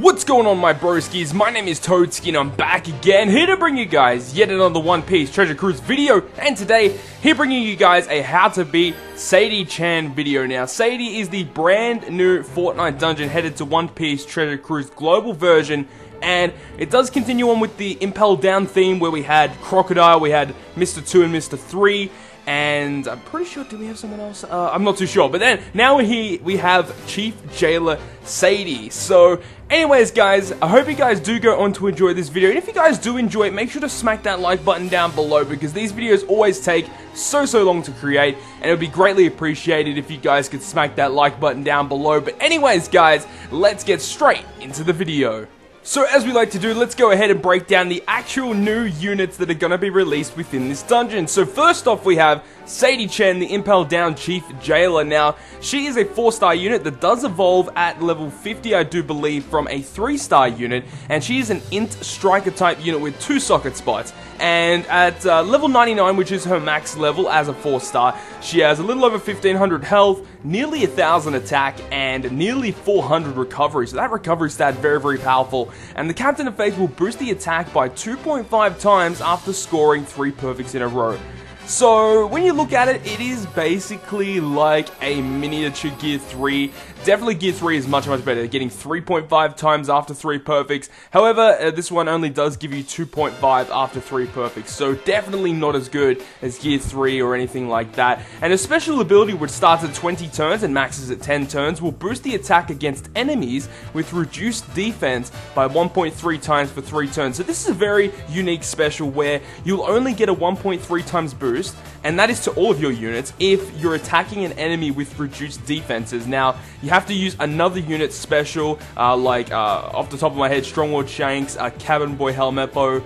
What's going on, my broskies? My name is Toadski and I'm back again, here to bring you guys yet another One Piece Treasure Cruise video. And today, here bringing you guys a how to beat Sadie Chan video. Now, Sadie is the brand new Fortnite dungeon headed to One Piece Treasure Cruise Global version. And it does continue on with the Impel Down theme where we had Crocodile, we had Mr. 2 and Mr. 3. And I'm pretty sure, do we have someone else? I'm not too sure. But then, now we have Chief Jailer Sadie. So, anyways guys, I hope you guys do go on to enjoy this video. And if you guys do enjoy it, make sure to smack that like button down below, because these videos always take so long to create. And it would be greatly appreciated if you guys could smack that like button down below. But anyways guys, let's get straight into the video. So as we like to do, let's go ahead and break down the actual new units that are going to be released within this dungeon. So first off, we have Sadie Chen, the Impel Down Chief Jailer. Now, she is a 4-star unit that does evolve at level 50, I do believe, from a 3-star unit. And she is an Int Striker type unit with 2 socket spots. And at level 99, which is her max level as a 4-star, she has a little over 1500 health, nearly 1000 attack, and nearly 400 recovery. So that recovery stat, very powerful. And the Captain of Faith will boost the attack by 2.5 times after scoring 3 perfects in a row. So, when you look at it, it is basically like a miniature Gear 3. Definitely Gear 3 is much better, getting 3.5 times after 3 perfects. However, this one only does give you 2.5 after 3 perfects. So, definitely not as good as Gear 3 or anything like that. And a special ability which starts at 20 turns and maxes at 10 turns will boost the attack against enemies with reduced defense by 1.3 times for 3 turns. So, this is a very unique special where you'll only get a 1.3 times boost, and that is to all of your units if you're attacking an enemy with reduced defenses. Now, you have to use another unit special, off the top of my head, Strongword Shanks, Cabin Boy Helmeppo,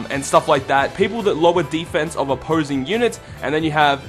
and stuff like that. People that lower defense of opposing units, and then you have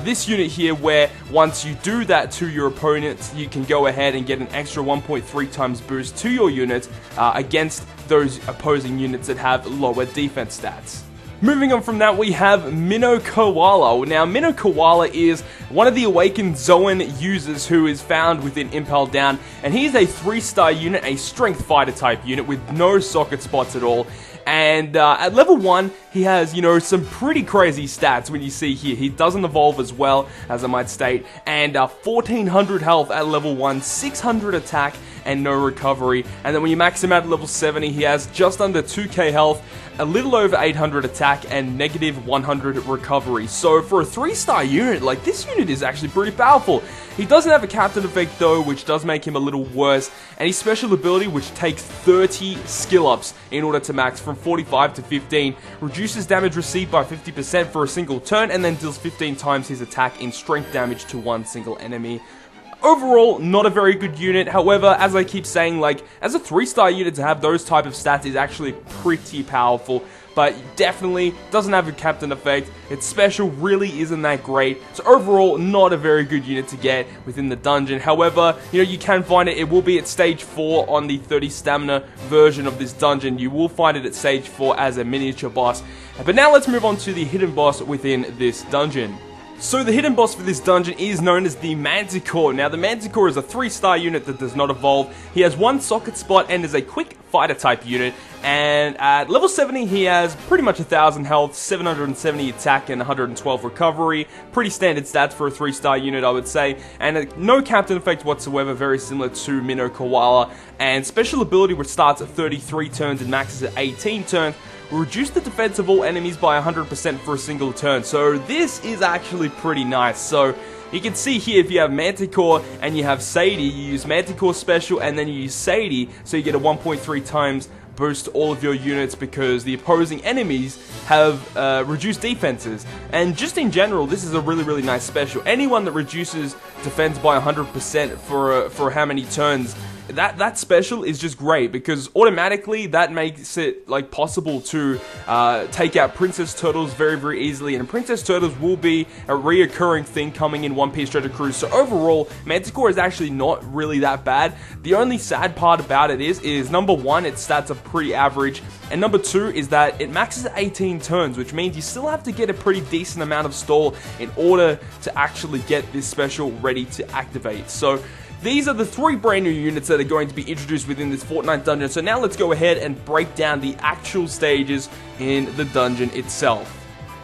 this unit here where once you do that to your opponents, you can go ahead and get an extra 1.3 times boost to your unit against those opposing units that have lower defense stats. Moving on from that, we have Minnow Koala. Now, Minnow Koala is one of the Awakened Zoan users who is found within Impel Down, and he's a 3-star unit, a Strength Fighter type unit with no socket spots at all. And at level 1, he has, some pretty crazy stats when you see here. He doesn't evolve as well, as I might state, and 1400 health at level 1, 600 attack, and no recovery. And then when you max him out at level 70, he has just under 2k health, a little over 800 attack, and negative 100 recovery. So for a 3-star unit, this unit is actually pretty powerful. He doesn't have a Captain effect though, which does make him a little worse, and his special ability, which takes 30 skill ups in order to max from 45 to 15, reduces damage received by 50% for a single turn, and then deals 15 times his attack in strength damage to one single enemy. Overall, not a very good unit. However, as I keep saying, as a 3-star unit to have those type of stats is actually pretty powerful. But definitely doesn't have a Captain effect. Its special really isn't that great. So overall, not a very good unit to get within the dungeon. However, you can find it. It will be at stage 4 on the 30 stamina version of this dungeon. You will find it at stage 4 as a miniature boss. But now let's move on to the hidden boss within this dungeon. So the hidden boss for this dungeon is known as the Manticore. Now the Manticore is a 3-star unit that does not evolve. He has 1 socket spot and is a quick fighter type unit. And at level 70 he has pretty much 1000 health, 770 attack, and 112 recovery. Pretty standard stats for a 3-star unit, I would say. And no Captain effect whatsoever, very similar to Minnow Koala. And special ability which starts at 33 turns and maxes at 18 turns. Will reduce the defense of all enemies by 100% for a single turn. So this is actually pretty nice. So you can see here, if you have Manticore and you have Sadie, you use Manticore special and then you use Sadie, so you get a 1.3 times boost to all of your units because the opposing enemies have reduced defenses. And just in general, this is a really nice special. Anyone that reduces defense by 100% for how many turns, that special is just great, because automatically that makes it possible to take out Princess Turtles very easily, and Princess Turtles will be a reoccurring thing coming in One Piece Treasure Cruise. So overall, Manticore is actually not really that bad. The only sad part about it is number 1, its stats are pretty average, and number 2 is that it maxes at 18 turns, which means you still have to get a pretty decent amount of stall in order to actually get this special ready to activate. So these are the 3 brand new units that are going to be introduced within this Fortnite dungeon. So now let's go ahead and break down the actual stages in the dungeon itself.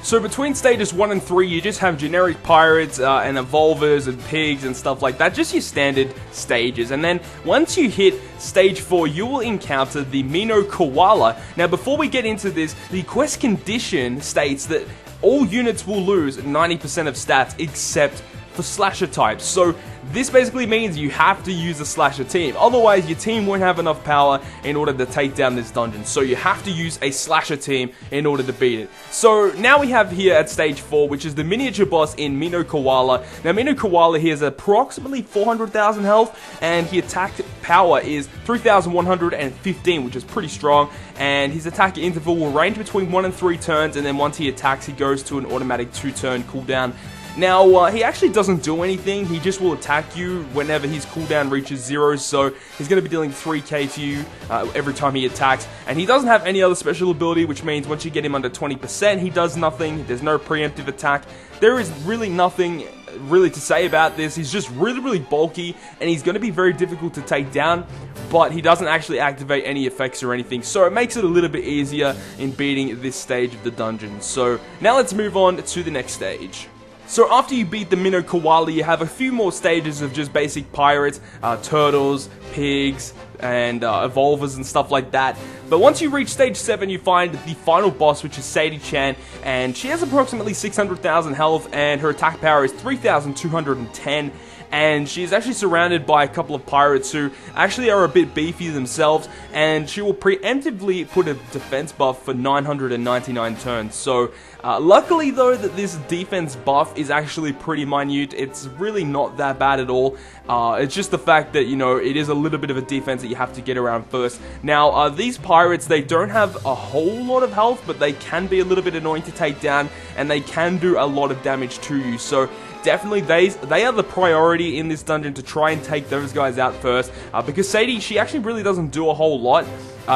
So between stages 1 and 3, you just have generic pirates and evolvers and pigs and stuff like that, just your standard stages. And then once you hit stage 4, you will encounter the Minnow Koala. Now before we get into this, the quest condition states that all units will lose 90% of stats except for slasher types. So this basically means you have to use a slasher team, otherwise your team won't have enough power in order to take down this dungeon. So you have to use a slasher team in order to beat it. So now we have here at stage 4, which is the miniature boss in Minnow Koala. Now Minnow Koala here has approximately 400,000 health, and his attack power is 3,115, which is pretty strong, and his attack interval will range between 1 and 3 turns, and then once he attacks, he goes to an automatic 2-turn cooldown. Now, he actually doesn't do anything, he just will attack you whenever his cooldown reaches 0, so he's going to be dealing 3k to you every time he attacks, and he doesn't have any other special ability, which means once you get him under 20%, he does nothing, there's no preemptive attack. There is really nothing really to say about this. He's just really bulky, and he's going to be very difficult to take down, but he doesn't actually activate any effects or anything, so it makes it a little bit easier in beating this stage of the dungeon. So now let's move on to the next stage. So after you beat the Minnow Koala, you have a few more stages of just basic pirates, turtles, pigs, and evolvers and stuff like that. But once you reach stage 7, you find the final boss, which is Sadie Chan, and she has approximately 600,000 health, and her attack power is 3,210. And she's actually surrounded by a couple of pirates who actually are a bit beefy themselves, and she will preemptively put a defense buff for 999 turns. So luckily though that this defense buff is actually pretty minute, it's really not that bad at all. It's just the fact that, you know, it is a little bit of a defense that you have to get around first. Now these pirates, they don't have a whole lot of health, but they can be a little bit annoying to take down, and they can do a lot of damage to you. So definitely they are the priority in this dungeon to try and take those guys out first, because Sadie, she actually really doesn't do a whole lot.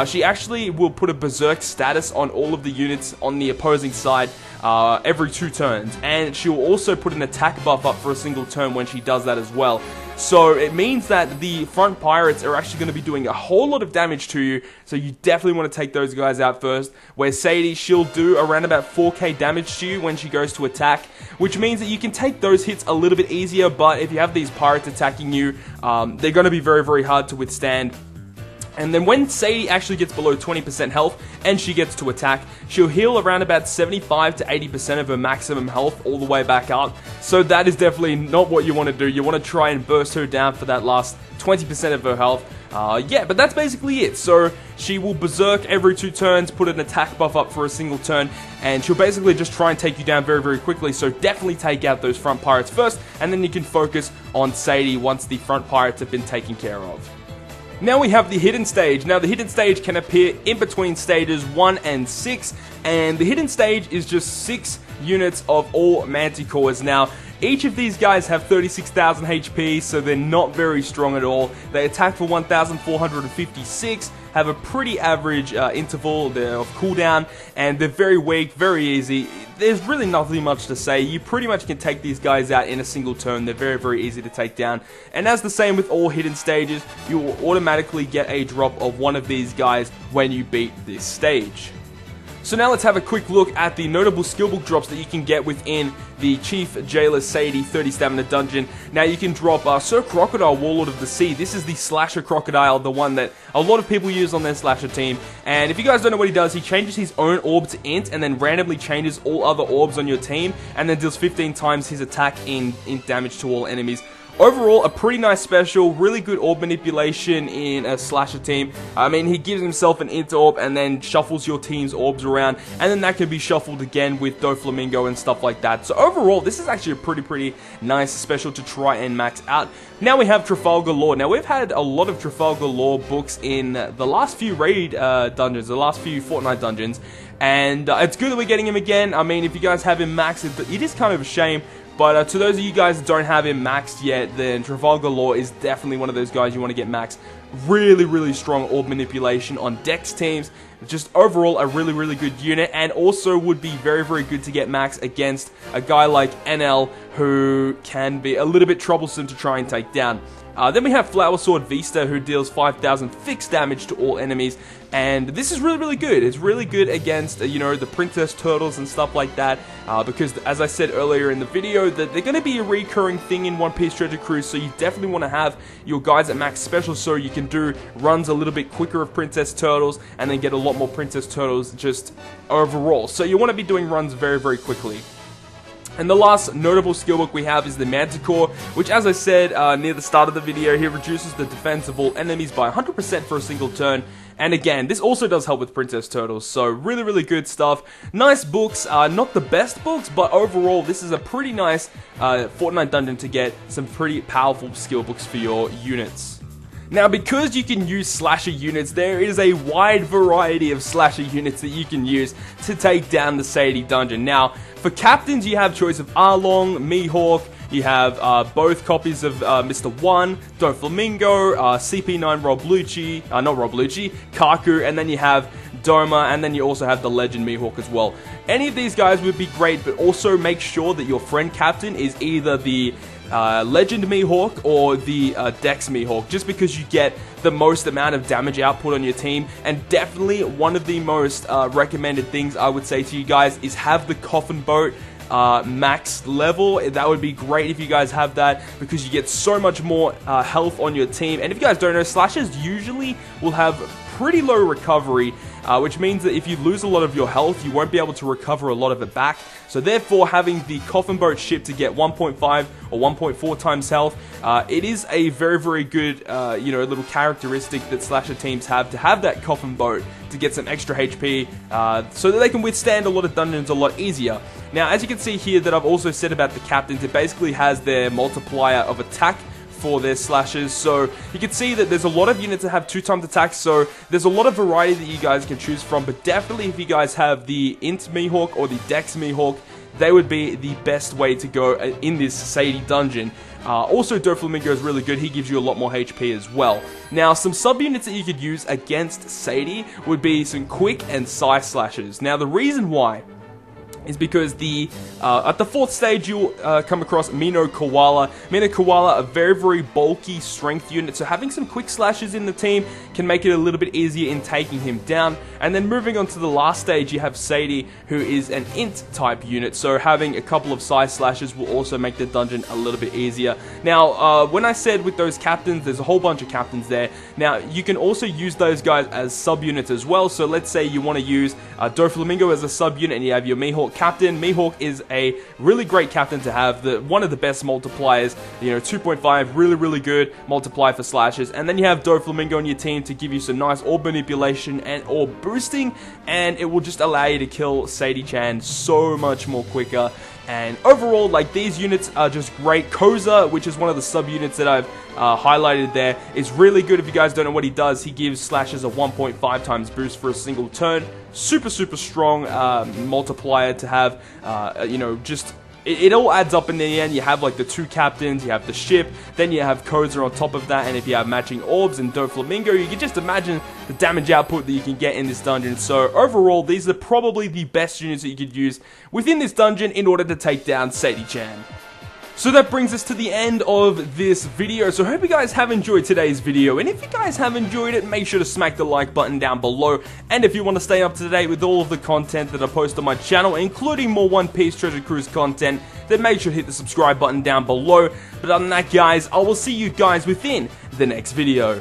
She actually will put a berserk status on all of the units on the opposing side every 2 turns, and she will also put an attack buff up for a single turn when she does that as well. So it means that the front pirates are actually going to be doing a whole lot of damage to you, so you definitely want to take those guys out first. Where Sadie, she'll do around about 4k damage to you when she goes to attack, which means that you can take those hits a little bit easier, but if you have these pirates attacking you, they're going to be very hard to withstand. And then when Sadie actually gets below 20% health and she gets to attack, she'll heal around about 75 to 80% of her maximum health all the way back up. So that is definitely not what you want to do. You want to try and burst her down for that last 20% of her health. Yeah, but that's basically it. So she will berserk every 2 turns, put an attack buff up for a single turn, and she'll basically just try and take you down very quickly. So definitely take out those front pirates first, and then you can focus on Sadie once the front pirates have been taken care of. Now we have the hidden stage. Now the hidden stage can appear in between stages 1 and 6, and the hidden stage is just 6 units of all Manticores. Now each of these guys have 36,000 HP, so they're not very strong at all. They attack for 1,456, have a pretty average interval of cooldown, and they're very weak, very easy. There's really nothing much to say. You pretty much can take these guys out in a single turn. They're very easy to take down. And as the same with all hidden stages, you will automatically get a drop of one of these guys when you beat this stage. So now let's have a quick look at the notable skill book drops that you can get within the Chief Jailer Sadie 30 Stamina Dungeon. Now you can drop Sir Crocodile, Warlord of the Sea. This is the Slasher Crocodile, the one that a lot of people use on their Slasher team. And if you guys don't know what he does, he changes his own orb to int and then randomly changes all other orbs on your team, and then deals 15 times his attack in damage to all enemies. Overall, a pretty nice special, really good orb manipulation in a slasher team. I mean, he gives himself an int orb and then shuffles your team's orbs around, and then that can be shuffled again with Doflamingo and stuff like that. So overall, this is actually a pretty nice special to try and max out. Now we have Trafalgar Law. Now we've had a lot of Trafalgar Law books in the last few raid dungeons, the last few Fortnite dungeons, and it's good that we're getting him again. I mean, if you guys have him maxed, it is kind of a shame. But to those of you guys that don't have him maxed yet, then Trafalgar Law is definitely one of those guys you want to get maxed. Really strong orb manipulation on Dex teams. Just overall a really good unit, and also would be very good to get maxed against a guy like NL, who can be a little bit troublesome to try and take down. Then we have Flower Sword Vista, who deals 5,000 fixed damage to all enemies, and this is really good. It's really good against, you know, the Princess Turtles and stuff like that, because as I said earlier in the video, that they're going to be a recurring thing in One Piece Treasure Cruise, so you definitely want to have your guys at max special so you can do runs a little bit quicker of Princess Turtles, and then get a lot more Princess Turtles just overall. So you want to be doing runs very quickly. And the last notable skill book we have is the Manticore, which, as I said near the start of the video, here reduces the defense of all enemies by 100% for a single turn. And again, this also does help with Princess Turtles, so really good stuff. Nice books, not the best books, but overall, this is a pretty nice Fortnite dungeon to get some pretty powerful skill books for your units. Now, because you can use slasher units, there is a wide variety of slasher units that you can use to take down the Sadie dungeon. Now, for captains, you have choice of Arlong, Mihawk, you have both copies of Mr. 1, Doflamingo, CP9 Kaku, and then you have Doma, and then you also have the Legend Mihawk as well. Any of these guys would be great, but also make sure that your friend captain is either the Legend Mihawk or the Dex Mihawk, just because you get the most amount of damage output on your team. And definitely one of the most recommended things I would say to you guys is have the Coffin Boat max level. That would be great if you guys have that, because you get so much more health on your team. And if you guys don't know, slashers usually will have pretty low recovery, which means that if you lose a lot of your health, you won't be able to recover a lot of it back. So therefore, having the Coffin Boat ship to get 1.5 or 1.4 times health, it is a very good, you know, little characteristic that slasher teams have, to have that Coffin Boat to get some extra HP, so that they can withstand a lot of dungeons a lot easier. Now, as you can see here that I've also said about the captains, it basically has their multiplier of attack for their slashers, so you can see that there's a lot of units that have 2 times attack, so there's a lot of variety that you guys can choose from. But definitely, if you guys have the Int Mihawk or the Dex Mihawk, they would be the best way to go in this Sadie dungeon. Also, Doflamingo is really good. He gives you a lot more HP as well. Now, some sub-units that you could use against Sadie would be some quick and Psy slashers. Now, the reason why is because at the 4th stage you'll come across Minnow Koala. Minnow Koala, a very bulky strength unit, so having some quick slashes in the team can make it a little bit easier in taking him down. And then moving on to the last stage, you have Sadie, who is an int type unit, so having a couple of Psy slashes will also make the dungeon a little bit easier. Now, when I said with those captains, there's a whole bunch of captains there. Now, you can also use those guys as sub-units as well. So let's say you want to use Doflamingo as a sub-unit, and you have your Mihawk captain. Mihawk is a really great captain to have, one of the best multipliers, you know, 2.5, really good multiplier for slashes. And then you have Doflamingo on your team to give you some nice orb manipulation and orb boosting, and it will just allow you to kill Sadie Chan so much more quicker. And overall, like, these units are just great. Koza, which is one of the sub-units that I've highlighted there, is really good. If you guys don't know what he does, he gives slashes a 1.5 times boost for a single turn. Super strong multiplier to have, you know, just... It all adds up in the end. You have like the 2 captains, you have the ship, then you have Koza on top of that, and if you have matching orbs and Doflamingo, you can just imagine the damage output that you can get in this dungeon. So overall, these are probably the best units that you could use within this dungeon in order to take down Sadie Chan. So that brings us to the end of this video. So I hope you guys have enjoyed today's video. And if you guys have enjoyed it, make sure to smack the like button down below. And if you want to stay up to date with all of the content that I post on my channel, including more One Piece Treasure Cruise content, then make sure to hit the subscribe button down below. But other than that, guys, I will see you guys within the next video.